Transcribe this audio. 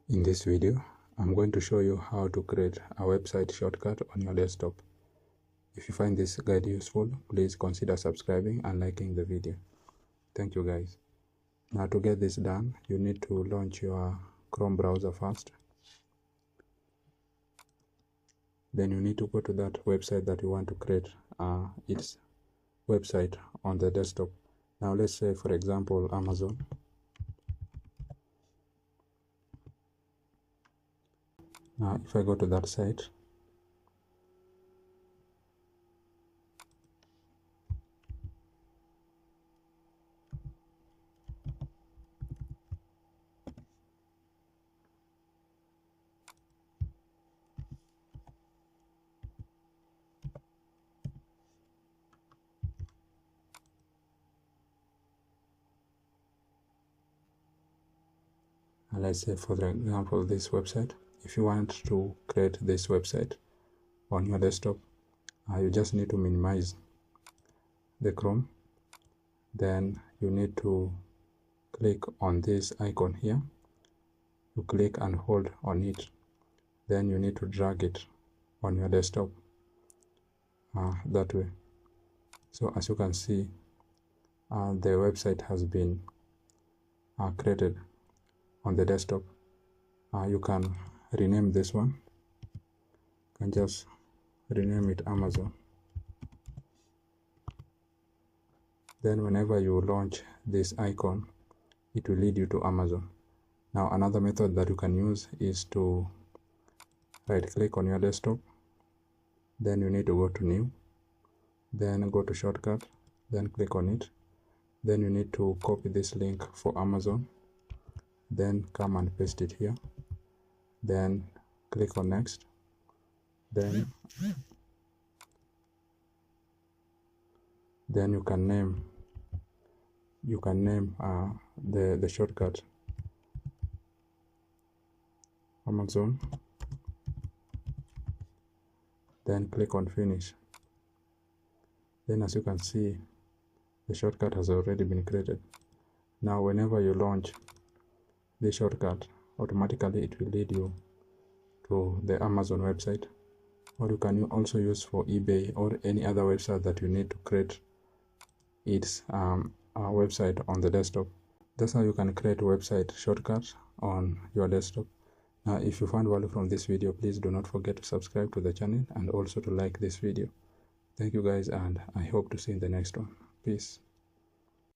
In this video, I'm going to show you how to create a website shortcut on your desktop. If you find this guide useful, please consider subscribing and liking the video. Thank you guys. Now to get this done, you need to launch your Chrome browser first. Then you need to go to that website that you want to create its website on the desktop. Now let's say, for example, Amazon. Now if I go to that site, and let's say, for example, this website. If you want to create this website on your desktop, you just need to minimize the Chrome. Then you need to click on this icon here. You click and hold on it. Then you need to drag it on your desktop that way. So as you can see, the website has been created on the desktop. You can rename this one. You can just rename it Amazon. Then whenever you launch this icon, it will lead you to Amazon. Now another method that you can use is to right click on your desktop. Then you need to go to new, then go to shortcut, then click on it. Then you need to copy this link for Amazon, then come and paste it here, then click on next. Then you can name the shortcut Amazon. Then click on finish. Then as you can see, the shortcut has already been created. Now whenever you launch the shortcut, automatically it will lead you to the Amazon website, or you can also use for eBay or any other website that you need to create its website on the desktop. That's how you can create website shortcuts on your desktop. Now if you found value from this video, please do not forget to subscribe to the channel and also to like this video. Thank you guys, and I hope to see you in the next one. Peace.